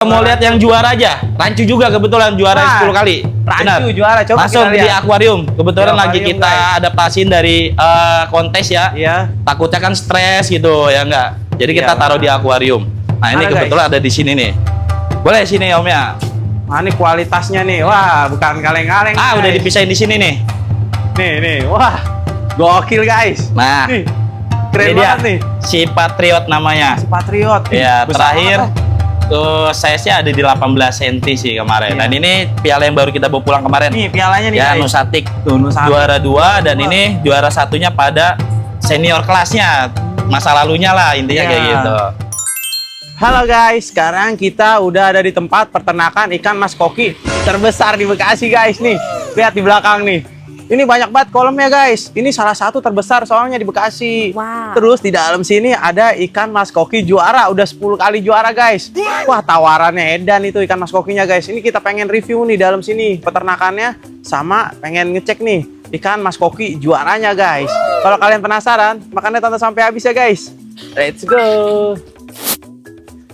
Mau lihat yang juara aja, rancu juga kebetulan juara 10 kali. Rancu juara, coba masuk kita di lihat. akuarium. Kebetulan Di lagi akuarium, kita guys. adaptasin dari kontes ya. Iya. Takutnya kan stres gitu ya enggak. Jadi kita Iya, taruh di akuarium. Nah, ini Mana, kebetulan ada di sini nih. Boleh sini Om ya. Nah, ini kualitasnya nih. Wah, bukan kaleng-kaleng. Ah, udah guys. dipisahin di sini nih. Nih. Wah, gokil guys. Nah, Nih, keren ini dia. banget nih. Si Patriot namanya. Si Patriot. Ya, Besar terakhir banget, tuh size-nya ada di 18 cm sih kemarin. Iya. Dan ini piala yang baru kita bawa pulang kemarin. Nih, pialanya nih Ya, guys. Nusatik. Tuh, Nusatik. Juara 2 dan ini juara satunya pada senior kelasnya. Masa lalunya lah intinya Iya. kayak gitu. Halo guys, sekarang kita udah ada di tempat peternakan ikan mas koki terbesar di Bekasi guys nih. Lihat di belakang nih. Ini banyak banget kolamnya guys. Ini salah satu terbesar soalnya di Bekasi. Wow. Terus di dalam sini ada ikan mas koki juara. Udah 10 kali juara guys. Wah, tawarannya edan itu ikan mas kokinya guys. Ini kita pengen review nih dalam sini peternakannya. Sama pengen ngecek nih ikan mas koki juaranya guys. Kalau kalian penasaran, makanya tonton sampai habis ya guys. Let's go.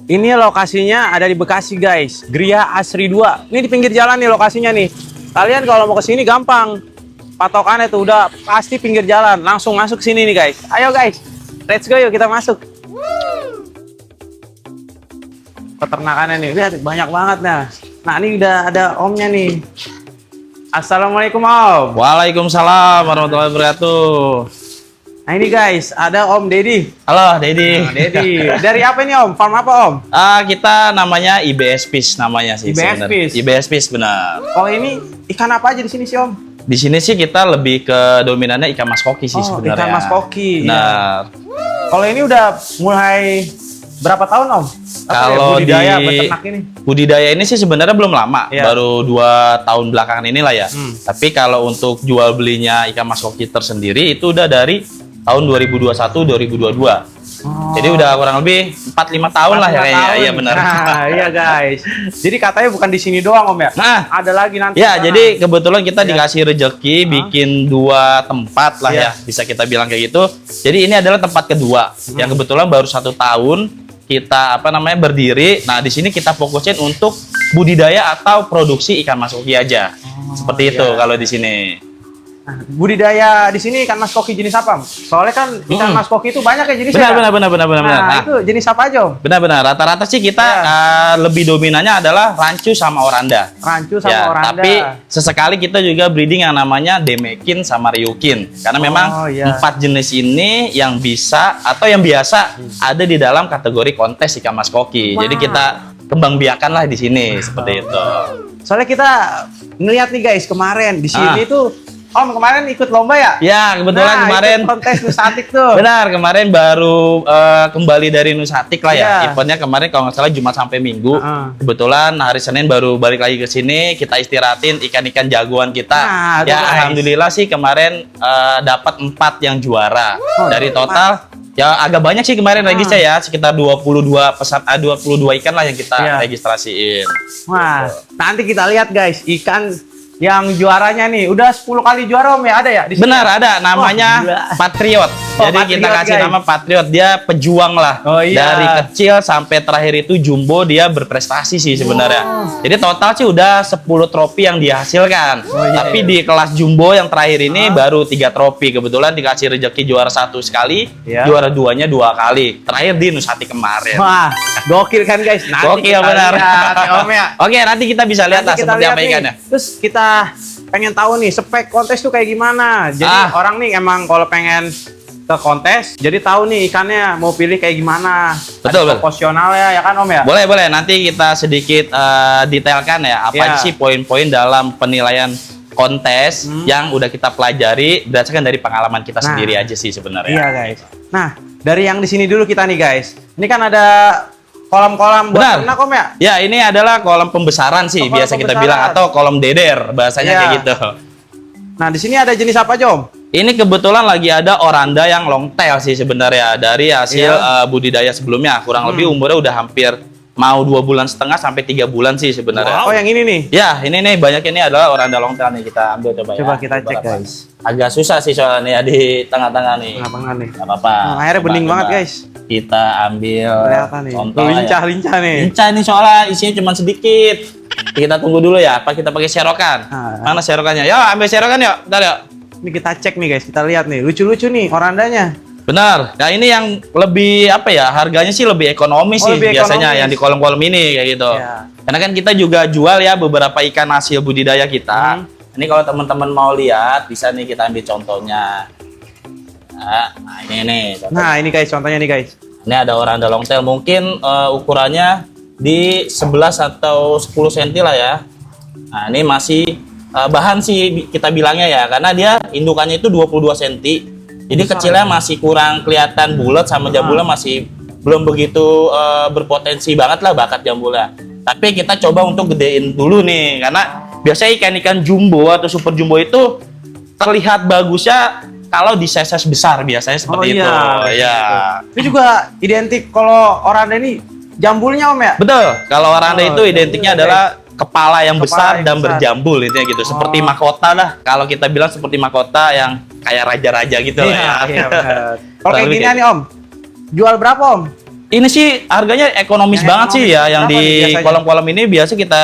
Ini lokasinya ada di Bekasi guys, Gria Asri 2. Ini di pinggir jalan nih lokasinya nih. Kalian kalau mau ke sini gampang. Patokannya tuh udah pasti pinggir jalan. Langsung masuk sini nih guys. Ayo guys, let's go yuk kita masuk. Peternakannya nih, lihat banyak banget nah. Nah ini udah ada omnya nih. Assalamualaikum om. Waalaikumsalam warahmatullahi wabarakatuh. Nah ini guys, ada Om Dedi. Halo, Dedi. Nah, Dedi. Dari apa ini om? Farm apa om? Kita namanya IBS Fish namanya sih. IBS sebenarnya. Fish. IBS Fish benar. Oh ini ikan apa aja di sini sih om? Di sini sih kita lebih ke dominannya ikan mas koki sih sebenarnya. Ikan mas koki. Benar. Kalau ini udah mulai berapa tahun om? Kalau budidaya di beternak ini? budidaya ini sih sebenarnya belum lama, Iya. baru 2 tahun belakangan inilah ya. Tapi kalau untuk jual belinya ikan mas koki tersendiri itu udah dari tahun 2021-2022. Jadi udah kurang lebih 4-5 tahun lah ya kayaknya. Iya benar. Nah, iya guys. Jadi katanya bukan di sini doang om ya? Nah, Ada lagi nanti. ya, sana. jadi kebetulan kita Iya. dikasih rejeki bikin 2 tempat lah Iya. ya, bisa kita bilang kayak gitu. Jadi ini adalah tempat kedua yang kebetulan baru 1 tahun kita berdiri. Nah di sini kita fokusin untuk budidaya atau produksi ikan mas koki aja, seperti itu iya. kalau di sini. Nah, budidaya di sini ikan mas koki jenis apa? Om? Soalnya kan ikan mas koki itu banyak ya jenisnya. Benar. Nah, Nah, itu jenis apa aja om? benar. Rata-rata sih kita lebih dominannya adalah rancu sama oranda. Rancu sama Ya, oranda. tapi sesekali kita juga breeding yang namanya demekin sama ryukin. Karena memang iya. 4 jenis ini yang bisa atau yang biasa ada di dalam kategori kontes ikan mas koki. Jadi kita kembang biakan lah di sini seperti itu. Soalnya kita ngeliat nih guys kemarin di sini tuh om kemarin ikut lomba ya? Ya, kebetulan kemarin ikut kontes Nusatik tuh. benar, kemarin baru kembali dari Nusatik lah ya. Iya. Eventnya kemarin kalau nggak salah Jumat sampai Minggu. Heeh. Kebetulan hari Senin baru balik lagi ke sini, kita istirahatin ikan-ikan jagoan kita. Nah, tuh, Ya, guys. alhamdulillah sih kemarin dapat 4 yang juara. Dari total ya agak banyak sih kemarin registrnya ya, sekitar 22 22 ikan lah yang kita Iya. registrasiin. Wah, nanti kita lihat guys ikan yang juaranya nih udah 10 kali juara om ya, ada ya di sini? Benar, ada namanya gila. Patriot. Oh, Jadi kita Patriot, kasih guys. nama Patriot, dia pejuang lah. Oh, iya. Dari kecil sampai terakhir itu jumbo, dia berprestasi sih sebenarnya. Jadi total sih udah 10 trofi yang dihasilkan. iya, Tapi iya. di kelas jumbo yang terakhir ini baru 3 trofi. Kebetulan dikasih rezeki juara 1 sekali, Iya. juara 2-nya 2 kali. Terakhir di Nusati kemarin. Wah, gokil kan guys. Nanti Gokil, kita benar. lihat ya, om ya. Oke, nanti kita bisa lihat lah Nanti kita seperti lihat apa nih. ikannya. Terus kita pengen tahu nih spek kontes tuh kayak gimana. Jadi orang nih emang kalau pengen ke kontes, jadi tahu nih ikannya mau pilih kayak gimana. Betul, Ada betul. proporsional ya kan om ya? Boleh, nanti kita sedikit detailkan ya apa Iya. aja sih poin-poin dalam penilaian kontes yang udah kita pelajari berdasarkan dari pengalaman kita Nah. sendiri aja sih sebenarnya. Iya guys. Nah, dari yang di sini dulu kita nih guys. Ini kan ada kolam-kolam buat Benar. ternak om ya? Ya, ini adalah kolam pembesaran sih Oh, kolam biasa kita pembesaran. bilang atau kolam deder bahasanya Iya. kayak gitu. Nah, di sini ada jenis apa aja om? Ini kebetulan lagi ada oranda yang long tail sih sebenarnya dari hasil Iya. budidaya sebelumnya. Kurang lebih umurnya udah hampir mau 2,5 bulan sampai 3 bulan sih sebenarnya. Oh, yang ini nih. Ya, ini nih banyak ini adalah oranda longtail nih, kita ambil coba ya. Coba kita cek Beberapa. guys. Agak susah sih soalnya ya di tengah-tengah nih. Tengah-tengah nih. Gak apa-apa. Nah, airnya bening banget guys. Kita ambil Kelihatan nih. contoh Tuh, ya. lincah-lincah nih. Lincah nih soalnya isinya cuma sedikit. Kita tunggu dulu ya, apa kita pakai serokan? Nah. Mana serokannya? Yuk, ambil serokan yuk. Bentar yuk. Ini kita cek nih guys, kita lihat nih. Lucu-lucu nih orandanya. Benar. Nah, ini yang lebih apa ya? Harganya sih lebih ekonomis Oh, sih lebih biasanya ekonomis. yang di kolom-kolom ini kayak gitu. Ya. Karena kan kita juga jual ya beberapa ikan hasil budidaya kita. Ini kalau teman-teman mau lihat, bisa nih kita ambil contohnya. Nah, ini nih. Contohnya. Nah, ini guys contohnya nih guys. Ini ada oranda longtail, mungkin ukurannya di 11 atau 10 cm lah ya. Nah, ini masih bahan sih kita bilangnya ya, karena dia indukannya itu 22 cm. Jadi kecilnya masih kurang kelihatan bulat, sama jambulnya masih belum begitu berpotensi banget lah bakat jambulnya. Tapi kita coba untuk gedein dulu nih, karena biasanya ikan-ikan jumbo atau super jumbo itu terlihat bagusnya kalau di size besar biasanya seperti itu. Ya. Itu juga identik kalau oranda ini jambulnya Om ya? Betul. Kalau oranda itu jambulnya, identiknya guys. adalah kepala yang Kepala besar yang dan besar. berjambul intinya gitu. Seperti mahkota lah. Kalau kita bilang seperti mahkota yang kayak raja-raja gitu lah ya. Iya, benar. Kalau kayak Kurang gini lebih nih Om, jual berapa Om? Ini sih harganya ekonomis Yang banget sih ekonomis ya. Yang berapa di nih biasanya? kolom-kolom ini biasa kita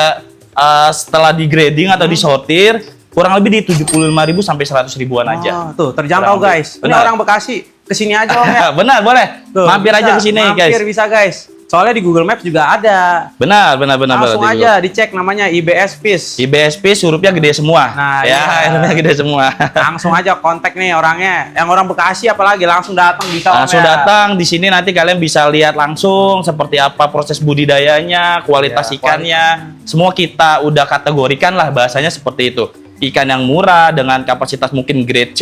setelah di grading atau disortir kurang lebih di 75.000 sampai 100 ribuan aja. Oh, tuh terjangkau Kurang lebih. guys. Ini Benar. orang Bekasi, kesini aja Om ya. Benar, boleh. Tuh, Mampir aja bisa, ke sini mampir guys. bisa guys. Soalnya di Google Maps juga ada. Benar. Langsung Di aja dicek namanya IBS Fish. IBSP hurufnya gede semua. Nah, ya, iya. hurufnya gede semua. Langsung aja kontak nih orangnya. Yang orang Bekasi apalagi langsung datang bisa Om Langsung ya. datang di sini, nanti kalian bisa lihat langsung seperti apa proses budidayanya, kualitas Ya, ikannya. Semua kita udah kategorikan lah bahasanya seperti itu. Ikan yang murah dengan kapasitas mungkin grade C,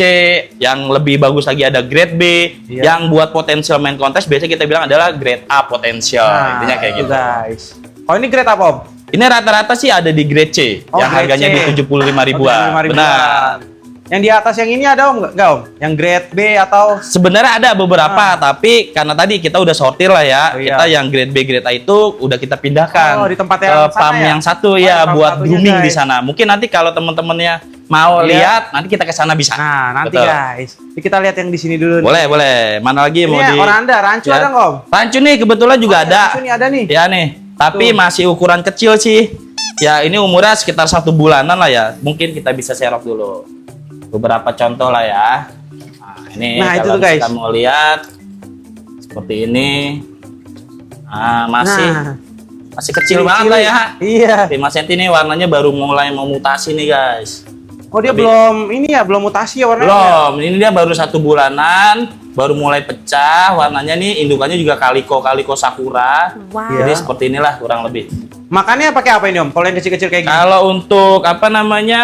yang lebih bagus lagi ada grade B, Iya. yang buat potensial main kontes biasanya kita bilang adalah grade A potensial. Nah, Intinya kayak itu, gitu. guys. Oh ini grade apa Om? Ini rata-rata sih ada di grade C, Oh, yang grade harganya C. di 75 ribuan. 75 ribuan. Benar. Yang di atas yang ini ada Om nggak Om? Yang grade B atau? Sebenarnya ada beberapa, tapi karena tadi kita udah sortir lah ya, Oh, iya. kita yang grade B, grade A itu udah kita pindahkan Oh, di tempat ke yang sana farm ya? yang satu Oh, ya, di farm buat satunya, grooming di guys. sana. Mungkin nanti kalau teman-temannya mau Iya. lihat, nanti kita ke sana bisa. Nah nanti Betul. guys, kita lihat yang di sini dulu. nih. Boleh, boleh. Mana lagi Ini mau ya, di oranda, rancu ya. ada nggak Om? Rancu nih kebetulan juga Oh, ada. rancu nih ada nih. Ya nih, tapi Tuh. masih ukuran kecil sih. Ya ini umurnya sekitar 1 bulanan lah ya. Mungkin kita bisa serok dulu beberapa contoh lah ya. Nah, ini Nah, itu kalau tuh, guys. kita mau lihat seperti ini. Nah, masih kecil banget lah ya. Iya. 5 cm nih, warnanya baru mulai memutasi nih guys. Oh dia Tapi- belum ini ya, belum mutasi ya warnanya. Belum, ini dia baru 1 bulanan, baru mulai pecah. Warnanya nih indukannya juga kaliko sakura. Wow. Jadi seperti inilah kurang lebih. Makannya pakai apa ini Om? Kalau yang kecil-kecil kayak gini? Kalau untuk apa namanya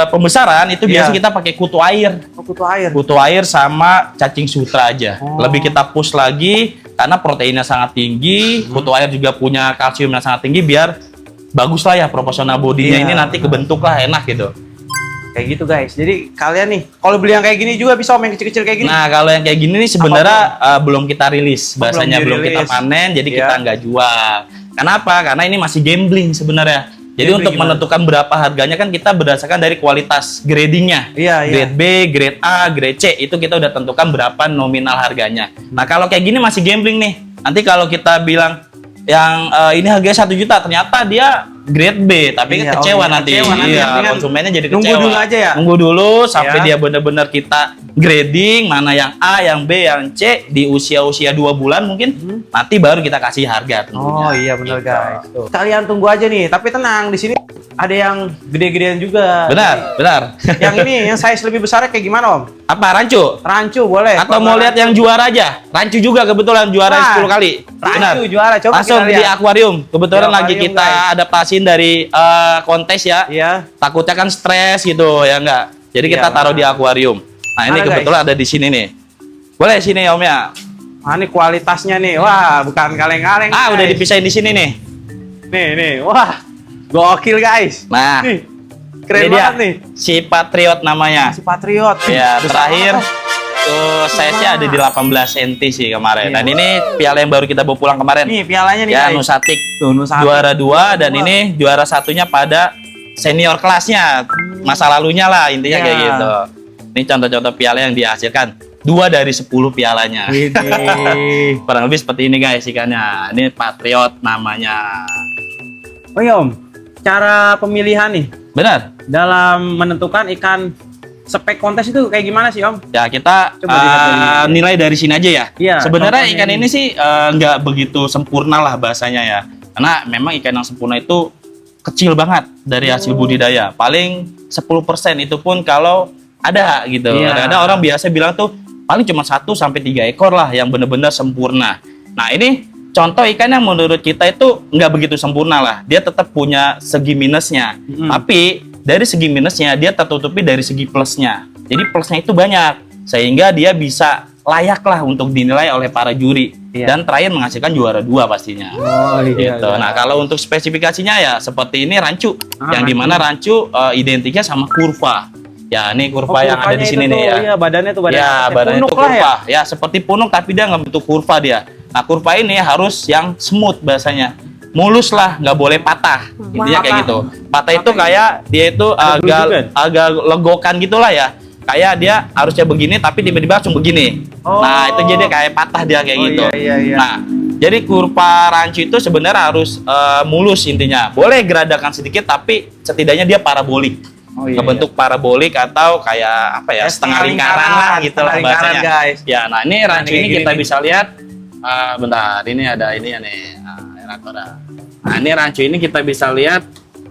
pembesaran itu biasa Iya. kita pakai kutu air, Oh, kutu air. kutu air sama cacing sutra aja. Oh. Lebih kita push lagi karena proteinnya sangat tinggi, kutu air juga punya kalsium yang sangat tinggi biar bagus lah ya proporsional bodinya Iya. ini nanti kebentuk lah enak gitu. Kayak gitu guys. Jadi kalian nih, kalau beli yang kayak gini juga bisa Om yang kecil-kecil kayak gini. Nah kalau yang kayak gini nih sebenarnya belum kita rilis, Oh, bahasanya belum kita dirilis. panen, jadi Iya. kita nggak jual. Kenapa? Karena ini masih gambling sebenarnya. Jadi Gambling untuk gimana? menentukan berapa harganya kan kita berdasarkan dari kualitas gradingnya. Iya, iya. Grade B, grade A, grade C itu kita udah tentukan berapa nominal harganya. Nah kalau kayak gini masih gambling nih. Nanti kalau kita bilang yang ini harganya 1 juta, ternyata dia grade B, tapi Iya, kecewa oh, nanti. kecewa nanti. Iya, Mendingan konsumennya jadi nunggu kecewa. dulu aja ya? Nunggu dulu sampai Iya. dia benar-benar kita grading mana yang A, yang B, yang C di usia-usia 2 bulan mungkin nanti baru kita kasih harga tentunya. Oh iya benar Gitu. guys. Tuh. Kalian tunggu aja nih, tapi tenang di sini ada yang gede-gedean juga. Benar, benar. Yang ini yang size lebih besarnya kayak gimana Om? Apa rancu? Rancu boleh. Atau mau lihat yang juara aja? Rancu juga kebetulan juara Wah, 10 kali. rancu juara. Coba Langsung kita di lihat. akuarium. Kebetulan Di lagi akuarium, kita guys. adaptasiin dari kontes ya. Iya. Takutnya kan stres gitu ya enggak. Jadi Iya, kita taruh di benar. akuarium. Nah, ini Mana, kebetulan ada di sini nih. Boleh sini ya Om ya. Ah, ini kualitasnya nih. Wah, bukan kaleng-kaleng. Ah, udah guys. dipisahin di sini nih. Nih. Wah. Gokil guys. Nah, Nih. Keren ini dia. banget nih. Si Patriot namanya. Si Patriot. Ya, Besar terakhir banget, Om. Itu size-nya ada di 18 cm sih kemarin. Iya. Dan ini piala yang baru kita bawa pulang kemarin. Nih pialanya nih Ya, guys. Nusatik. Tuh, Nusatik. Juara 2 dan ini juara satunya pada senior kelasnya. Masa lalunya lah intinya Iya. kayak gitu. Ini contoh-contoh piala yang dihasilkan. 2 dari 10 pialanya. Widih. Kurang lebih seperti ini guys ikannya. Ini Patriot namanya. Oh iya Om, cara pemilihan nih Benar. dalam menentukan ikan spek kontes itu kayak gimana sih Om? Ya kita Coba dilihat dari- nilai dari sini aja ya. Iya, Sebenarnya contohnya ikan ini. ini sih nggak begitu sempurna lah bahasanya ya. Karena memang ikan yang sempurna itu kecil banget dari hasil budidaya. Paling 10% itu pun kalau ada gitu. Iya. Kadang-kadang orang biasa bilang tuh paling cuma 1 sampai 3 ekor lah yang benar-benar sempurna. Nah ini contoh ikan yang menurut kita itu nggak begitu sempurna lah. Dia tetap punya segi minusnya. Tapi dari segi minusnya dia tertutupi dari segi plusnya. Jadi plusnya itu banyak. Sehingga dia bisa layak lah untuk dinilai oleh para juri. Iya. Dan terakhir menghasilkan juara 2 pastinya. Oh Gitu. Nah kalau untuk spesifikasinya ya seperti ini rancu. Yang dimana rancu identiknya sama kurva. Ya ini kurva yang ada di sini nih ya. Iya, badannya tuh badannya. Ya, kayak badannya punuk itu lah ya. kurva. Ya, seperti punuk tapi dia nggak bentuk kurva dia. Nah, kurva ini harus yang smooth bahasanya. Mulus lah, nggak boleh patah. Intinya kayak gitu. Patah itu kayak dia itu gelundukan? agak legokan gitulah ya. Kayak dia harusnya begini tapi tiba-tiba langsung begini. Oh. Nah, itu jadi kayak patah dia kayak Oh, gitu. iya. Nah, jadi kurva rancu itu sebenarnya harus mulus intinya. Boleh geradakan sedikit tapi setidaknya dia parabolik. Oh, iya, Ngebentuk parabolik atau kayak apa ya, Kayak setengah lingkaran lah gitu lah setengah lingkaran, bahasanya. guys. Ya, nah ini rancu kayak ini gini kita nih. bisa lihat. Bentar, ini ada ini ya nih. Eratora. Nah, ini rancu ini kita bisa lihat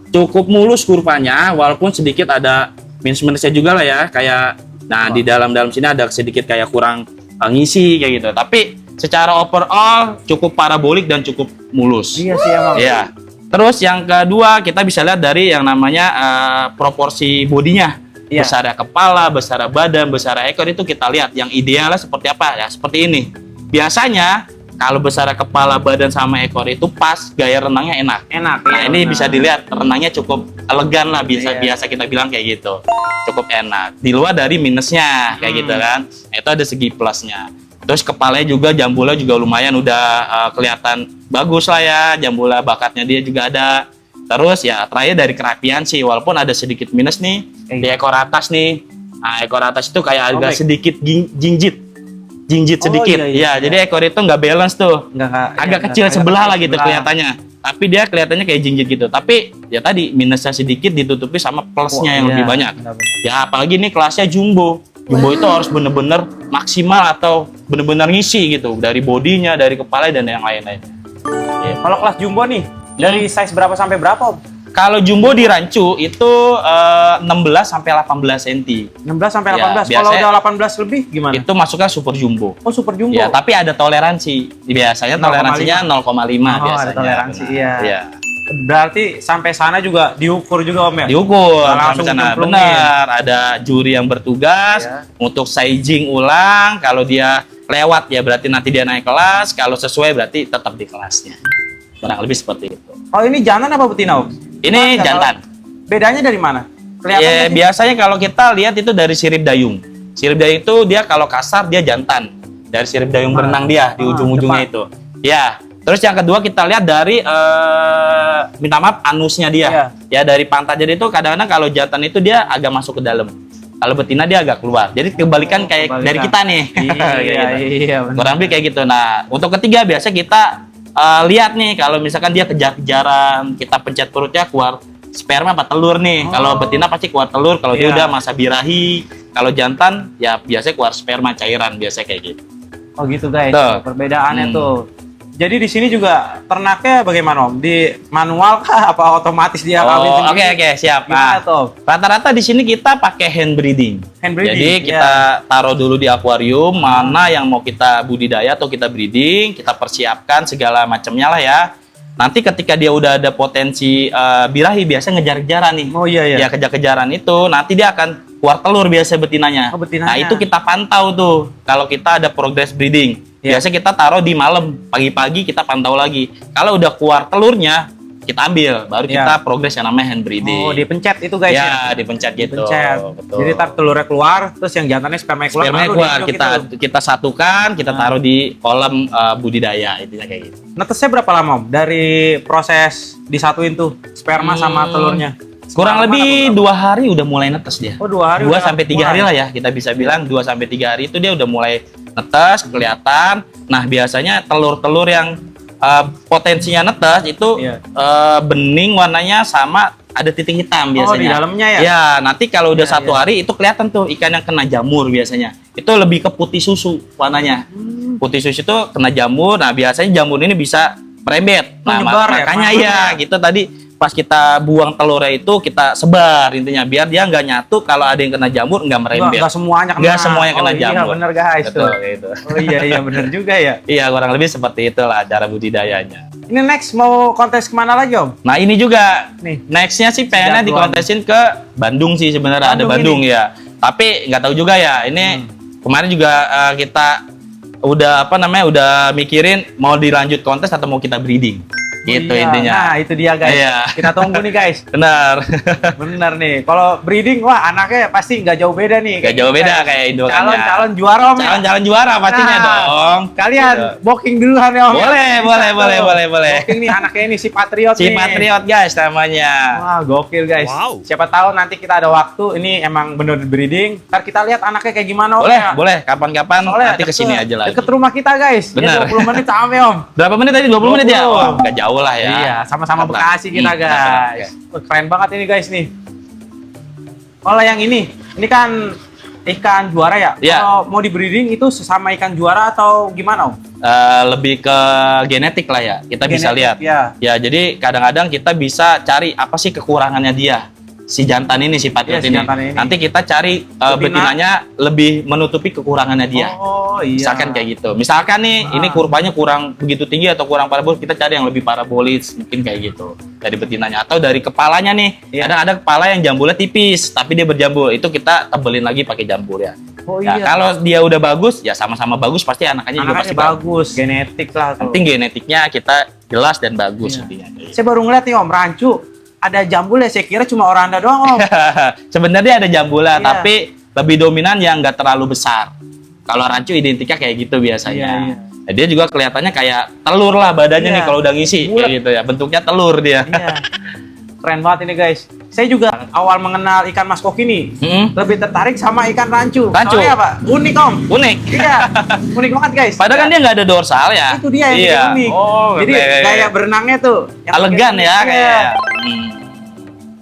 cukup mulus kurvanya, walaupun sedikit ada minus-minusnya juga lah ya. Kayak, nah di dalam sini ada sedikit kayak kurang ngisi kayak gitu. Tapi secara overall cukup parabolik dan cukup mulus. Iya sih emang. Iya. Terus yang kedua kita bisa lihat dari yang namanya proporsi bodinya. Iya. Besar kepala, besar badan, besar ekor itu kita lihat. Yang idealnya seperti apa ya? Seperti ini. Biasanya kalau besar kepala, badan sama ekor itu pas, gaya renangnya enak. Enak. Nah iya, ini benar. bisa dilihat renangnya cukup elegan lah, Iya. biasa kita bilang kayak gitu. Cukup enak. Di luar dari minusnya kayak gitu kan. Itu ada segi plusnya. Terus kepalanya juga, jambulnya juga lumayan udah kelihatan bagus lah ya. Jambula bakatnya dia juga ada. Terus ya terakhir dari kerapian sih, walaupun ada sedikit minus nih di ekor atas nih. Nah ekor atas itu kayak agak Sobek. sedikit jinjit Oh, sedikit. iya. Ya jadi ekor itu nggak balance tuh. Agak Agak kecil sebelah lah gitu kelihatannya. Tapi dia kelihatannya kayak jinjit gitu. Tapi ya tadi minusnya sedikit ditutupi sama plusnya yang lebih banyak. Ya apalagi ini kelasnya jumbo. Jumbo itu harus bener-bener maksimal atau bener-bener ngisi gitu. Dari bodinya, dari kepala dan yang lain-lain. Kalau kelas jumbo nih, dari size berapa sampai berapa Om? Kalau jumbo di rancu itu 16 sampai 18 cm. 16 sampai Ya, 18. Kalau biasanya- udah 18 lebih gimana? Itu masuknya super jumbo. Oh, super jumbo. Ya, tapi ada toleransi. Biasanya 0,5. toleransinya 0,5 Oh, ada biasanya. toleransi, Benar. iya. Iya. Berarti sampai sana juga diukur juga Om ya? Diukur Nggak langsung sampai sana. cemplungin. Benar, ada juri yang bertugas Iya. untuk sizing ulang. Kalau dia lewat ya berarti nanti dia naik kelas, kalau sesuai berarti tetap di kelasnya. Kurang lebih seperti itu. Oh, ini jantan apa betina Om? Ini Nggak jantan. tahu. Bedanya dari mana? Ya, Kelihatannya sih. biasanya kalau kita lihat itu dari sirip dayung. Sirip dayung itu dia kalau kasar dia jantan. Dari sirip dayung berenang dia di ujung-ujungnya depan. itu. Ya. Terus yang kedua kita lihat dari minta maaf anusnya dia. Iya. Ya dari pantatnya itu kadang-kadang kalau jantan itu dia agak masuk ke dalam. Kalau betina dia agak keluar. Jadi kebalikan kayak Kebalikan. dari kita nih. Kayak Iya, gitu. iya. benar. Kurang lebih kayak gitu. Nah, untuk ketiga biasa kita lihat nih kalau misalkan dia kejar-kejaran, kita pencet perutnya keluar sperma apa telur nih. Kalau betina pasti keluar telur, kalau dia Iya. udah masa birahi. Kalau jantan ya biasanya keluar sperma cairan biasa kayak gitu. Oh gitu guys, Tuh. perbedaannya Hmm. tuh. Jadi di sini juga ternaknya bagaimana Om? Di manual kah apa otomatis dia kawin Oh, sendiri? oke siap. Gimana Nah, tuh? rata-rata di sini kita pakai hand breeding. Hand breeding, Jadi iya. kita taruh dulu di akuarium mana yang mau kita budidaya atau kita breeding, kita persiapkan segala macamnya lah ya. Nanti ketika dia udah ada potensi birahi biasa ngejar-kejaran nih. Oh iya iya. Ya kejar-kejaran itu nanti dia akan keluar telur biasa betinanya. Oh, betinanya. Nah itu kita pantau tuh kalau kita ada progress breeding. Iya. Biasa kita taruh di malam, pagi-pagi kita pantau lagi. Kalau udah keluar telurnya, kita ambil, baru kita progres yang namanya hand breeding. Oh, dipencet itu guys ya? Dipencet gitu. Dipencet. Betul. Jadi ntar telurnya keluar, terus yang jantannya sperma keluar, kita satukan, kita taruh di kolam budidaya, intinya kayak gitu. Netesnya berapa lama Om? Dari proses disatuin tuh sperma sama telurnya? Kurang lebih 2 hari udah mulai netes dia. Oh, 2 hari. 2 sampai 3 hari lah ya, kita bisa bilang 2 sampai 3 hari itu dia udah mulai netes, kelihatan. Nah, biasanya telur-telur yang potensinya netes itu bening warnanya sama ada titik hitam biasanya. Oh, di dalamnya ya? Ya, nanti kalau udah 1 hari itu kelihatan tuh ikan yang kena jamur biasanya. Itu lebih ke putih susu warnanya. Putih susu itu kena jamur. Nah, biasanya jamur ini bisa merembet. Nah, makanya gitu tadi pas kita buang telurnya itu kita sebar intinya biar dia nggak nyatu, kalau ada yang kena jamur nggak merembet. Nggak semuanya kena. Nggak semuanya kena jamur. Iya bener guys. Betul, gitu. Oh iya bener juga ya. Iya, kurang lebih seperti itulah cara budidayanya. Ini next mau kontes kemana lagi Om? Nah, ini juga nih nextnya sih pengennya dikontesin ke Bandung sih sebenarnya, ada Bandung ya. Tapi nggak tahu juga ya. Ini kemarin juga kita udah udah mikirin mau dilanjut kontes atau mau kita breeding. Gitu intinya. Nah, itu dia guys. Kita tunggu nih guys. Benar. Benar nih. Kalau breeding, wah anaknya pasti nggak jauh beda nih. Nggak jauh beda kayak indukannya. Calon juara Om. Calon juara pastinya dong. Kalian booking duluan ya Om. Boleh. Booking nih anaknya ini si Patriot nih. Si Patriot guys namanya. Wah, gokil guys. Wow. Siapa tahu nanti kita ada waktu, ini emang bener breeding. Ntar kita lihat anaknya kayak gimana Om. Boleh. Kapan-kapan nanti kesini aja lagi. Deket rumah kita guys. Benar. 20 menit sampai Om. Berapa menit tadi? 20 menit ya? Wah, nggak jauh lah ya. Iya, sama-sama Bekasi kita guys. Keren banget ini guys nih. Kalau yang ini kan ikan juara ya? Kalau mau di breeding itu sesama ikan juara atau gimana Om? Lebih ke genetik lah ya, kita bisa lihat. Ya, jadi kadang-kadang kita bisa cari apa sih kekurangannya dia. Si jantan ini, si Patriot ini. Nanti kita cari betinanya lebih menutupi kekurangannya dia. Oh iya. Misalkan kayak gitu. Misalkan nih, ini kurvanya kurang begitu tinggi atau kurang parabolis, kita cari yang lebih parabolis, mungkin kayak gitu. Dari betinanya atau dari kepalanya nih. Kadang ada kepala yang jambulnya tipis, tapi dia berjambul. Itu kita tebelin lagi pakai jambul ya. Oh iya. Kalau dia udah bagus, ya sama-sama bagus, pasti anaknya juga pasti bagus. Genetik lah. Penting genetiknya kita jelas dan bagus intinya. Saya baru ngeliat nih Om, rancu ada jambulnya, saya kira cuma oranda doang Om. Sebenarnya ada jambulnya, tapi lebih dominan yang nggak terlalu besar. Kalau rancu identiknya kayak gitu biasanya. Nah, dia juga kelihatannya kayak telur lah badannya nih kalau udah ngisi kayak gitu ya. Bentuknya telur dia. Keren banget ini guys. Saya juga awal mengenal ikan mas koki nih, lebih tertarik sama ikan rancu. Soalnya apa? Unik Om. Unik. Iya, unik banget guys. Padahal kan dia nggak ada dorsal ya. Itu dia yang unik. Jadi gaya berenangnya tuh elegan ya kayak.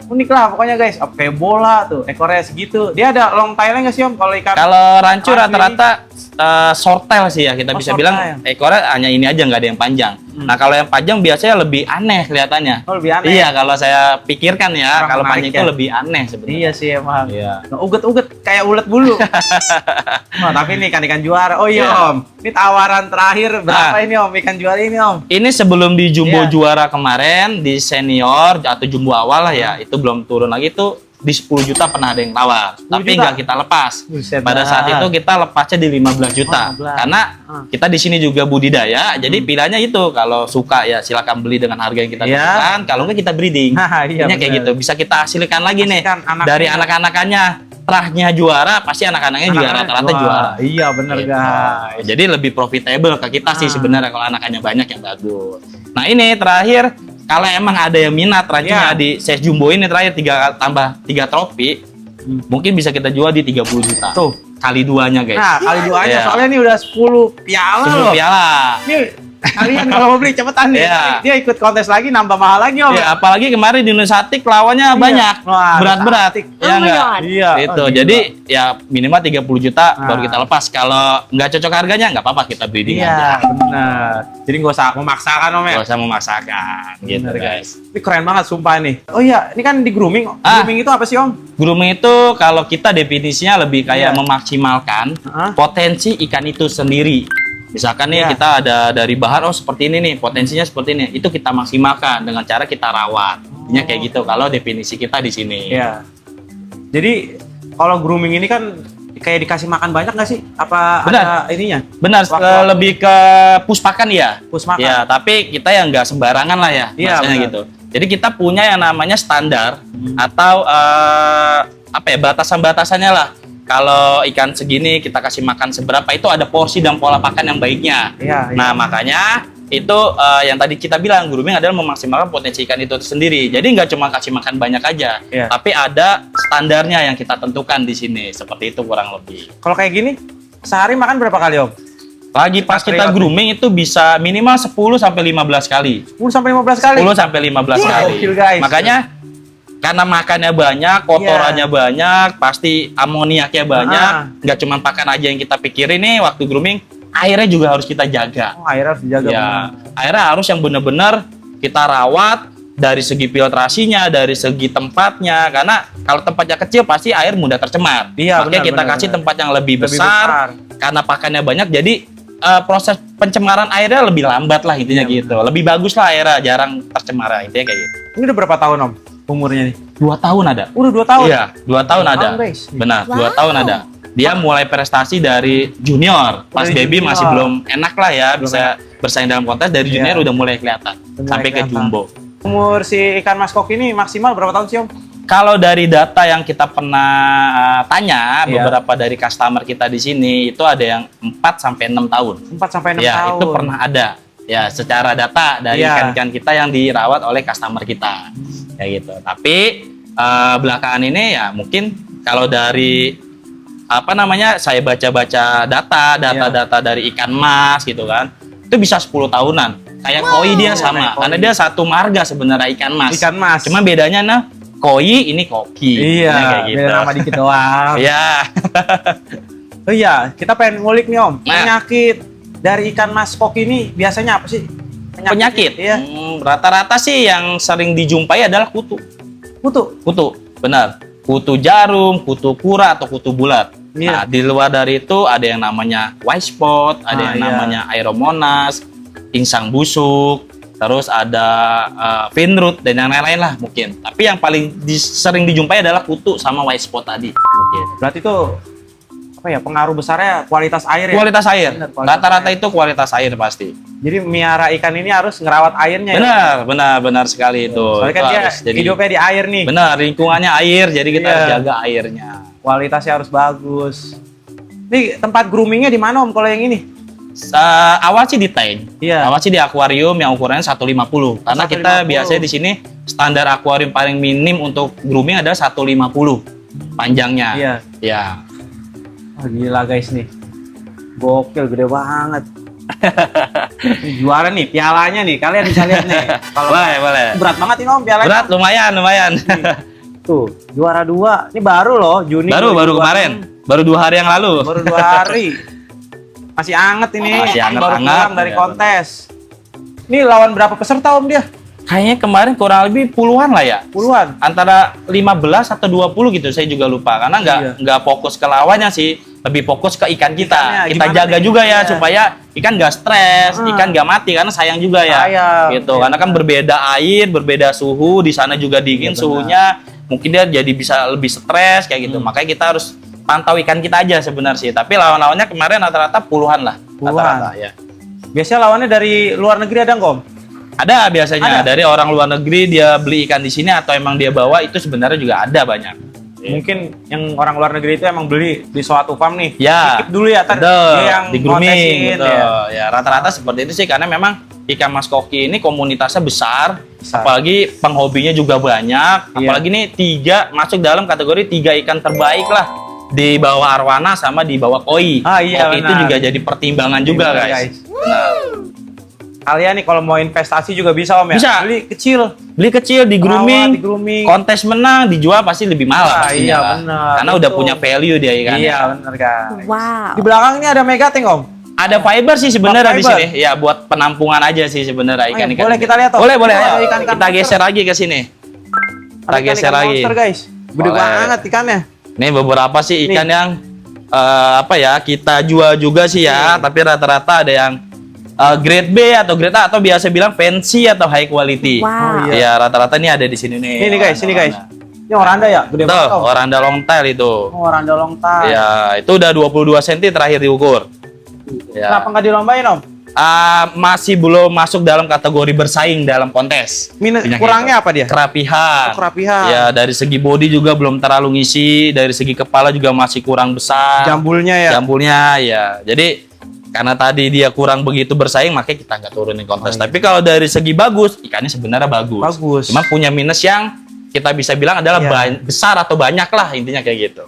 Unik lah pokoknya guys. Kayak bola tuh, ekornya segitu. Dia ada long tailnya nggak sih Om kalau ikan? Kalau rancu rata-rata short tail sih ya, kita bisa bilang ekornya hanya ini aja, nggak ada yang panjang. Nah, kalau yang panjang biasanya lebih aneh kelihatannya. Oh, lebih aneh. Iya, kalau saya pikirkan ya, kalau panjang itu lebih aneh sebenarnya. Iya sih emang. Nah, uget-uget kayak ulet bulu. Tapi ini ikan juara. Oh iya Om, ini tawaran terakhir berapa ini Om, ikan juara ini Om? Ini sebelum di jumbo juara kemarin, di senior atau jumbo awal lah ya, itu belum turun lagi tuh. Di 10 juta pernah ada yang tawar, tapi nggak kita lepas. Pada saat itu kita lepasnya di 15 juta. Karena kita di sini juga budidaya, jadi pilihannya itu kalau suka ya silakan beli dengan harga yang kita tentukan, kalau nggak kita breeding. Ini kayak gitu, bisa kita hasilkan lagi nih dari anak-anakannya. Terahnya juara, pasti anak-anaknya juga rata-rata juara. Iya bener guys. Jadi lebih profitable ke kita sih sebenarnya kalau anak-anaknya banyak yang bagus. Nah ini terakhir, kalau emang ada yang minat rancunya di size jumbo ini terakhir 3 tambah 3 trofi, mungkin bisa kita jual di 30 juta. Tuh, kali duanya guys. Nah, kali duanya soalnya ini udah 10 piala 10 piala. Ini kalian kalau mau beli cepetan nih. Dia ikut kontes lagi, nambah mahal lagi Om. Apalagi kemarin di Nusatik lawannya banyak. Berat-berat. Ya enggak? Iya. Itu. Jadi ya minimal 30 juta baru kita lepas. Kalau nggak cocok harganya nggak apa-apa, kita breeding aja. Iya, benar. Jadi nggak usah memaksakan Om ya. Nggak usah memaksakan gitu guys. Ini keren banget sumpah nih. Oh iya, ini kan di grooming. Grooming itu apa sih Om? Grooming itu kalau kita definisinya lebih kayak memaksimalkan potensi ikan itu sendiri. Misalkan nih kita ada dari bahan seperti ini nih, potensinya seperti ini. Itu kita maksimalkan dengan cara kita rawat. Intinya kayak gitu kalau definisi kita di sini. Iya. Jadi kalau grooming ini kan kayak dikasih makan banyak nggak sih? Apa ada ininya? Benar, lebih ke puspakan ya. Puspakan. Ya, tapi kita yang nggak sembarangan lah ya. Maksudnya gitu. Jadi kita punya yang namanya standar atau apa ya, batasan-batasannya lah. Kalau ikan segini kita kasih makan seberapa, itu ada porsi dan pola pakan yang baiknya. Iya, iya. Nah makanya itu yang tadi kita bilang, grooming adalah memaksimalkan potensi ikan itu sendiri. Jadi nggak cuma kasih makan banyak aja, Iya. tapi ada standarnya yang kita tentukan di sini. Seperti itu kurang lebih. Kalau kayak gini, sehari makan berapa kali Om? Lagi pas kita grooming itu bisa minimal 10 sampai 15 kali. 10 sampai 15 kali? 10 sampai 15 Wah, kali. gokil, guys. Makanya karena makannya banyak, kotorannya banyak, pasti amoniaknya banyak. Nggak cuma pakan aja yang kita pikirin nih waktu grooming, airnya juga harus kita jaga. Oh, airnya harus dijaga. Ya, airnya harus yang benar-benar kita rawat dari segi filtrasinya, dari segi tempatnya. Karena kalau tempatnya kecil pasti air mudah tercemar. Iya, Makanya kita kasih tempat yang lebih besar. Karena pakannya banyak, jadi proses pencemaran airnya lebih lambat lah intinya gitu. Lebih bagus lah airnya, jarang tercemar intinya kayak gitu. Ini udah berapa tahun Om umurnya nih? 2 tahun ada. Udah 2 tahun? Iya, 2 tahun ada. Guys. Benar, 2 tahun ada. Dia mulai prestasi dari junior. Pas Dari baby junior. masih belum enak lah ya, bisa bersaing dalam kontes. Dari junior udah mulai kelihatan. Mulai Sampai ke kelihatan. jumbo. Umur si ikan mas koki ini maksimal berapa tahun sih Om? Kalau dari data yang kita pernah tanya, Iya. beberapa dari customer kita di sini, itu ada yang 4 sampai 6 tahun. 4 sampai 6 Ya, tahun. itu pernah ada. Ya, secara data dari Iya. ikan-ikan kita yang dirawat oleh customer kita. Ya gitu. Tapi belakangan ini ya mungkin kalau dari apa namanya, saya baca-baca data dari ikan mas gitu kan, itu bisa 10 tahunan. Kayak koi dia sama, Koi. karena dia satu marga sebenarnya ikan mas. Ikan mas. Cuma bedanya nah, koi ini koki. Iya, Nah, kayak gitu. beda nama dikit doang. Iya. Oh iya, kita pengen ngulik nih Om. Nah. Penyakit dari ikan mas koki ini biasanya apa sih? Penyakit. Iya. Rata-rata sih yang sering dijumpai adalah kutu. Kutu. Benar. Kutu jarum, kutu kura atau kutu bulat. Iya. Nah, di luar dari itu ada yang namanya white spot, ada yang iya. namanya aeromonas, insang busuk, terus ada finroot dan yang lain-lain lah mungkin. Tapi yang paling sering dijumpai adalah kutu sama white spot tadi. Mungkin. Berarti itu apa ya, pengaruh besarnya kualitas air ya? Kualitas air. Benar, kualitas Rata-rata air. itu kualitas air pasti. Jadi miara ikan ini harus ngerawat airnya ya? Benar sekali itu. Soalnya kan Itu dia harus jadi- hidupnya di air nih. Benar, lingkungannya air, jadi kita Iya. harus jaga airnya. Kualitasnya harus bagus. Nih tempat groomingnya di mana Om kalau yang ini? Awal sih di tank. Iya. Awal sih di akuarium yang ukurannya 150. Karena kita 150. biasanya di sini standar akuarium paling minim untuk grooming adalah 150 panjangnya. Iya. Ya. Wah, gila guys nih. Gokil, gede banget. Ini juara nih, pialanya nih. Kalian bisa lihat nih. Kalau Boleh. berat banget ini Om pialanya. Berat lumayan. Tuh, juara 2. Ini baru loh, Juni. baru 2026. kemarin. Baru 2 hari yang lalu. Baru 2 hari. Masih anget ini. Masih baru anget-anget. pulang dari Iya. kontes. Ini lawan berapa peserta Om dia? Kayaknya kemarin kurang lebih puluhan lah ya. Puluhan. Antara 15 atau 20 gitu, saya juga lupa. Karena nggak fokus ke lawannya sih. Lebih fokus ke ikan kita. Ikannya, Kita gimana jaga nih? juga ya, Iya. supaya ikan nggak stres, ikan nggak mati. Karena sayang juga ya. Sayang. Gitu. Iya. Karena kan berbeda air, berbeda suhu. Di sana juga dingin Iya, benar. suhunya. Mungkin dia jadi bisa lebih stres kayak gitu. Makanya kita harus pantau ikan kita aja sebenarnya sih. Tapi lawan-lawannya kemarin rata-rata puluhan lah. Puluhan. Rata-rata, ya. Biasanya lawannya dari luar negeri ada nggak Om? Ada biasanya Ada? dari orang luar negeri dia beli ikan di sini atau emang dia bawa, itu sebenarnya juga ada banyak. Mungkin yang orang luar negeri itu emang beli di suatu farm nih. Ya. Titip dulu ya, tar Betul, dia yang di grooming kontesin, gitu. ya. Ya, rata-rata seperti itu sih karena memang ikan mas koki ini komunitasnya besar, Besar. apalagi penghobinya juga banyak, Iya. apalagi nih 3 masuk dalam kategori 3 ikan terbaik lah di bawah arwana sama di bawah koi. Ah, iya, Koki itu benar. juga jadi pertimbangan juga Benar, guys. Benar. Kalian nih kalau mau investasi juga bisa Om ya? Bisa. Beli kecil. Beli kecil di Rawat, grooming, di grooming. kontes menang, dijual pasti lebih mahal Ah, pastinya iya, lah. benar. Karena udah Betul. punya value dia kan. Iya bener kan. Wow. Di belakang ini ada megatank Om. Ada fiber sih sebenarnya Oh, di fiber. sini. Ya buat penampungan aja sih sebenarnya Oh, ikan-ikan. boleh kita lihat, Om? Boleh. Ada Ayo. ikan-ikan Kita monster. geser lagi ke sini. Kita Ada geser ikan-ikan lagi. monster guys. Gede Boleh. banget ikannya. Nih beberapa sih ikan Nih. yang apa ya, kita jual juga sih ya, tapi rata-rata ada yang grade B atau grade A atau biasa bilang fancy atau high quality. Wow. iya. Ya rata-rata nih ada di sini nih. Ini guys, Oranda. Ini oranda ya? Gede Tuh, banget Om. oranda long tail itu. Oh, oranda long tail. Ya, itu udah 22 cm terakhir diukur. Ya. Kenapa nggak dilombain Om? masih belum masuk dalam kategori bersaing dalam kontes. Kurangnya apa dia? Kerapihan. Oh, kerapihan. Ya, dari segi bodi juga belum terlalu ngisi, dari segi kepala juga masih kurang besar. Jambulnya ya. Jambulnya ya. Jadi karena tadi dia kurang begitu bersaing, makanya kita nggak turunin kontes. Tapi kalau dari segi bagus, ikannya sebenarnya bagus. Bagus. Cuma punya minus yang kita bisa bilang adalah besar atau banyak lah, intinya kayak gitu.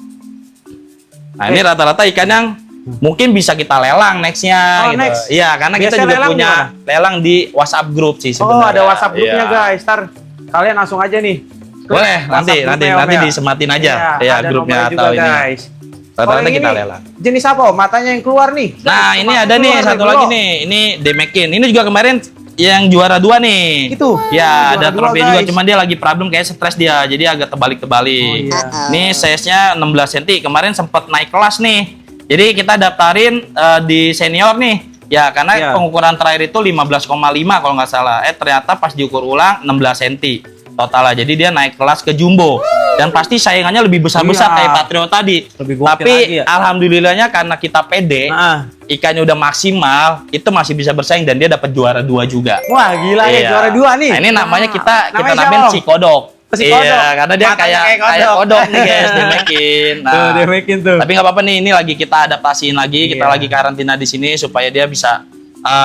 Nah, ini rata-rata ikan yang mungkin bisa kita lelang nextnya. Gitu. Next. Iya, karena kita Biasanya juga punya lelang di WhatsApp group sih sebenarnya. Oh, ada WhatsApp grupnya Iya. guys. Ntar kalian langsung aja nih. Boleh, nanti disematin aja. Ya, ada grupnya nomornya atau juga, ini. guys. Rata-rata Kalau kita ini lelang. Jenis apa? Matanya yang keluar nih. Nah, ini ada nih satu lagi nih. Ini Demekin. Ini juga kemarin yang juara 2 nih. Itu. Ya, Juara ada dua, trofi juga, guys. cuman dia lagi problem kayak stres dia. Jadi agak terbalik-terbalik. Oh, iya. Ini size-nya 16 cm. Kemarin sempat naik kelas nih. Jadi kita daftarin di senior nih. Ya, karena pengukuran terakhir itu 15,5 kalau nggak salah. Ternyata pas diukur ulang 16 cm total lah. Jadi dia naik kelas ke jumbo. Dan pasti saingannya lebih besar-besar kayak Patriot tadi. Lebih gokil Tapi lagi ya. alhamdulillahnya karena kita pede, ikannya udah maksimal, itu masih bisa bersaing dan dia dapat juara 2 juga. Wah, gila ya, Iya. juara 2 nih. Nah, ini namanya kita Namanya namain siapa, Om? si kodok. Si kodok. Iya, karena dia Matanya kayak kayak kodok nih guys, Demekin. Nah, Tuh, Demekin tuh. tapi nggak apa-apa nih, ini lagi kita adaptasiin lagi, kita lagi karantina di sini supaya dia bisa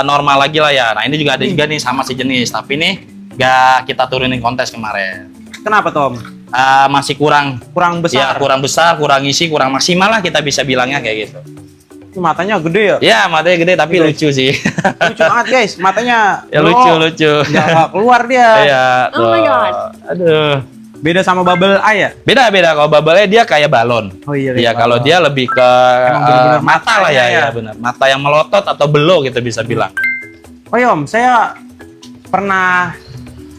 normal lagi lah ya. Nah, ini juga ada juga nih sama sejenis, tapi nih nggak kita turunin kontes kemarin. Kenapa, Tom? Masih kurang besar. Ya, kurang besar, kurang isi, kurang maksimal lah kita bisa bilangnya kayak gitu. Ini matanya gede ya? Ya, matanya gede tapi Gede. lucu sih. Lucu banget, guys. Matanya Ya lucu. nggak keluar dia. Iya, Oh my God. Aduh. Beda sama bubble eye ya? Beda. Kalau bubble-nya dia kayak balon. Oh iya. Iya, kalau dia lebih ke Emang bener-bener mata lah ya, matanya ya. benar. Mata yang melotot atau belo kita bisa bilang. Oh iya, Om, saya pernah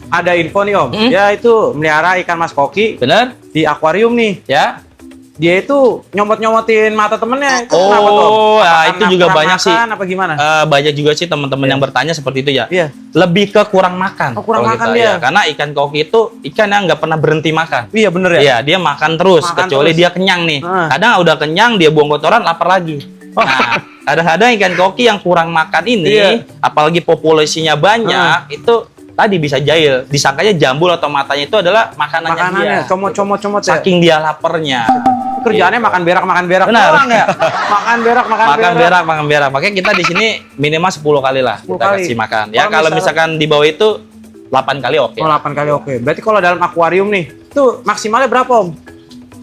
ada info nih, Om. Dia itu melihara ikan mas koki Bener? di akuarium nih. Ya. Dia itu nyomot-nyomotin mata temennya. Itu kenapa, Tom? Oh, Apakah itu juga kurang banyak sih. makan apa gimana? Banyak juga sih teman-teman yang bertanya seperti itu ya. Iya. Lebih ke kurang makan. Oh, kurang kalau makan kita, dia. ya. Karena ikan koki itu ikan yang nggak pernah berhenti makan. Iya, bener ya? Iya, dia makan terus, Makan kecuali terus. dia kenyang nih. Ah. Kadang udah kenyang, dia buang kotoran, lapar lagi. Nah, kadang-kadang ikan koki yang kurang makan ini, Iya. apalagi populasinya banyak, itu tadi bisa jahil. Disangkanya jambul atau matanya itu adalah makanannya dia. Comot ya. Saking dia laparnya. Kerjaannya makan berak Benar. doang ya? Makan berak. Makan berak. Makanya kita di sini minimal 10 kali lah 10 kita kali. kasih makan. Ya Kalau kalau misalkan di bawah itu 8 kali oke. Oh, 8 kali oke. Berarti kalau dalam akuarium nih, itu maksimalnya berapa, Om?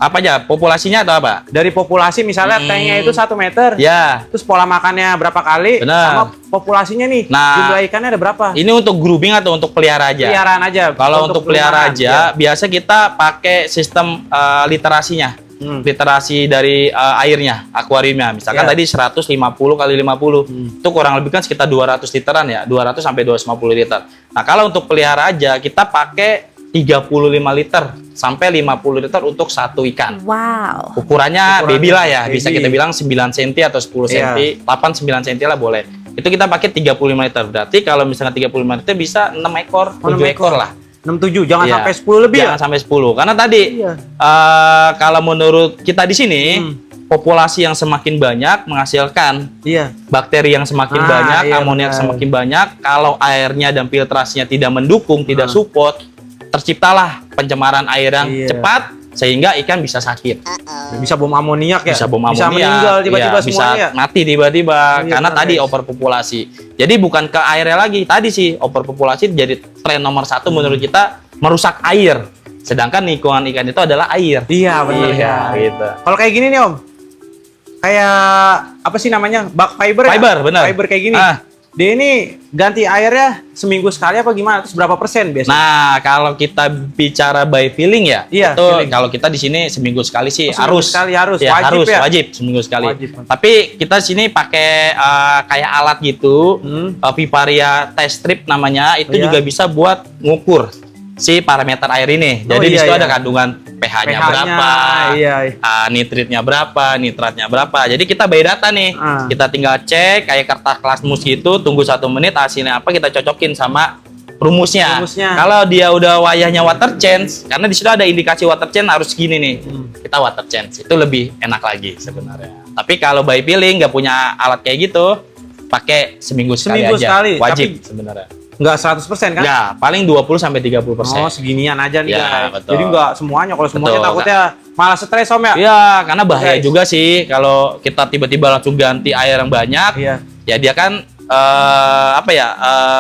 Apa aja? Populasinya atau apa? Dari populasi misalnya tanknya itu 1 meter. Ya. Terus pola makannya berapa kali? Benar. Sama populasinya nih. Nah. Jumlah ikannya ada berapa? Ini untuk grouping atau untuk pelihara aja? Peliharaan aja. Kalau untuk pelihara rumahan. aja, biasa kita pakai sistem literasinya. Hmm. Literasi dari airnya, akuariumnya. Misalkan Ya. tadi 150 kali 50. Itu kurang lebih kan sekitar 200 literan ya, 200 sampai 250 liter. Nah, kalau untuk pelihara aja kita pakai 35 liter sampai 50 liter untuk satu ikan. Wow. Ukurannya baby lah ya, bisa baby. kita bilang 9 cm atau 10 cm, 8-9 cm lah boleh. Itu kita pakai 35 liter. Berarti kalau misalnya 35 liter bisa 6 ekor, 7 ekor lah. 67, jangan Iya. sampai 10 lebih Jangan ya? sampai 10. Karena tadi Iya. kalau menurut kita di sini populasi yang semakin banyak menghasilkan Iya. bakteri yang semakin Ah, banyak, iya, amoniak benar. semakin banyak. Kalau airnya dan filtrasinya tidak mendukung, tidak support, terciptalah pencemaran air yang Iya. cepat sehingga ikan bisa sakit. Bisa bom amoniak ya? Bisa bom Bisa amoniak, meninggal tiba-tiba iya, bisa semuanya ya? mati tiba-tiba Iya, karena benar, tadi guys. overpopulasi. Jadi bukan ke airnya lagi, tadi sih overpopulasi jadi tren nomor 1 menurut kita merusak air. Sedangkan lingkungan ikan itu adalah air. Iya, benar ya. Gitu. Kalau kayak gini nih, Om. Kayak apa sih namanya? Bug fiber ya? Fiber, benar. Fiber kayak gini. Ah. Dia ini ganti airnya seminggu sekali apa gimana? Terus berapa persen biasanya? Nah, kalau kita bicara by feeling ya, Iya, itu feeling. kalau kita di sini seminggu sekali sih Oh, seminggu harus. sekali harus. Ya, Wajib harus, ya? wajib seminggu sekali. Wajib. Tapi kita di sini pakai kayak alat gitu, Vivaria test strip namanya, itu Oh, iya? juga bisa buat ngukur si parameter air ini. Jadi di iya, situ iya. ada kandungan pH-nya berapa, iya. nitritnya berapa, nitratnya berapa. Jadi kita by data nih, Ah. kita tinggal cek kayak kertas kelasmus gitu, tunggu 1 menit hasilnya apa kita cocokin sama rumusnya. Rumusnya. Kalau dia udah wayahnya water change, karena di situ ada indikasi water change harus segini nih, kita water change itu lebih enak lagi sebenarnya. Tapi kalau by feeling nggak punya alat kayak gitu, pakai seminggu sekali Seminggu aja. sekali, Wajib tapi- sebenarnya. Nggak 100% kan? Ya, paling 20-30%. Oh, seginian aja nih Ya, guys. betul. Jadi nggak semuanya. Kalau semuanya Betul. takutnya malah stres Om ya. Iya, karena bahaya Guys. juga sih kalau kita tiba-tiba langsung ganti air yang banyak. Iya. Ya dia kan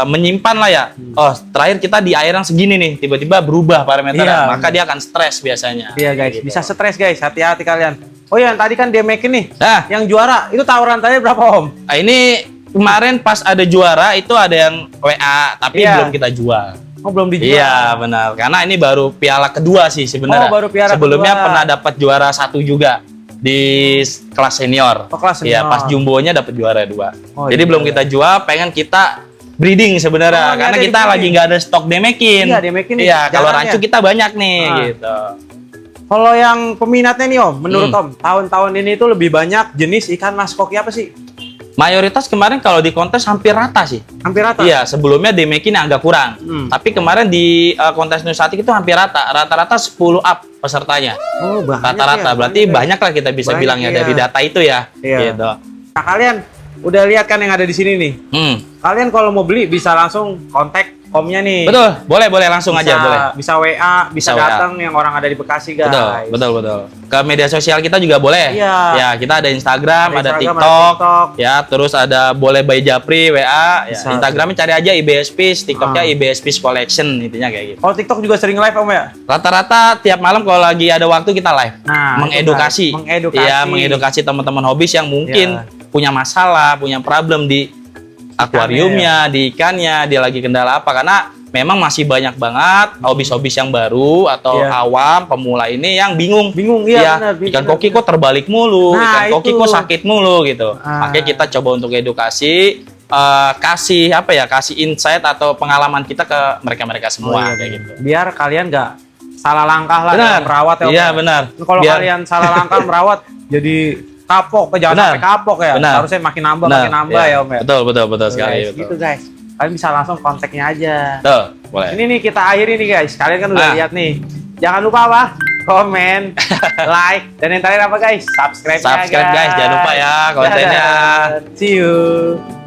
menyimpan lah ya. Oh, terakhir kita di air yang segini nih, tiba-tiba berubah parameternya, Iya. maka dia akan stres biasanya. Iya guys, Gitu. bisa stres guys. Hati-hati kalian. Oh iya, yang tadi kan dia makin nih. Nah, Yang juara itu tawaran tadi berapa Om? nah, ini kemarin pas ada juara itu ada yang WA, tapi Iya. belum kita jual. Oh belum dijual. Iya, benar. Karena ini baru piala kedua sih sebenarnya. Oh, baru piala Sebelumnya kedua. pernah dapat juara 1 juga di kelas senior. Oh, kelas Iya, senior. pas jumbonya dapat juara 2. Oh, Jadi iya. belum kita jual, pengen kita breeding sebenarnya. Oh, Karena ada kita di lagi breeding. nggak ada stok demekin. Iya, demekin nih, Iya, kalau jarang rancu ya. kita banyak nih Ah. gitu. Kalau yang peminatnya nih Om, menurut Hmm. Om, tahun-tahun ini tuh lebih banyak jenis ikan mas koki apa sih? Mayoritas kemarin kalau di kontes hampir rata sih. Hampir rata? Iya, sebelumnya demekin yang agak kurang. Tapi kemarin di kontes Nusatik itu hampir rata. Rata-rata 10 up pesertanya. Oh, banyak Rata-rata. ya, Berarti banyak lah kita bisa Banyak, bilangnya iya. dari data itu ya. Iya. Gitu. Nah, kalian udah lihat kan yang ada di sini nih. Hmm. Kalian kalau mau beli bisa langsung kontak Omnya nih. Betul, boleh langsung Bisa, aja boleh. Bisa WA, bisa Bisa WA. datang yang orang ada di Bekasi guys. Betul. Ke media sosial kita juga boleh. Iya. Ya, kita ada Instagram, ada Ada Instagram, ada TikTok. TikTok. Ya, terus ada boleh by Japri WA. Ya, Bisa. Instagramnya cari aja IBS Fish, TikToknya Ah. IBS Fish Collection, intinya kayak gitu. Kalau TikTok juga sering live Om ya? Rata-rata tiap malam kalau lagi ada waktu kita live. Nah, mengedukasi. itu, guys. Mengedukasi. Iya, mengedukasi teman-teman hobis yang mungkin Iya. punya masalah, punya problem di akuariumnya, di ikannya, dia lagi kendala apa. Karena memang masih banyak banget hobis-hobis yang baru atau Iya. awam, pemula ini yang bingung. Bingung, iya, benar, Ikan benar, koki kok terbalik mulu, Nah, ikan koki itu. kok sakit mulu gitu. Ah. Makanya kita coba untuk edukasi, kasih apa ya, kasih insight atau pengalaman kita ke mereka-mereka semua iya, kayak gitu. Biar kalian nggak salah langkah lah Benar. dalam merawat ya Om. Iya, benar. Kalau Biar- kalian salah langkah merawat jadi kapok, jangan Benar. sampai kapok ya. Benar. Harusnya makin nambah, Benar, makin nambah iya. ya Om ya. Betul sekali. Guys, betul. gitu guys. Kalian bisa langsung kontaknya aja. Betul, boleh. Ini nih kita akhiri nih guys. Kalian kan udah Ah. lihat nih. Jangan lupa apa? Komen, like, dan yang terakhir apa guys? Subscribe Subscribe guys, jangan lupa ya kontennya. See you.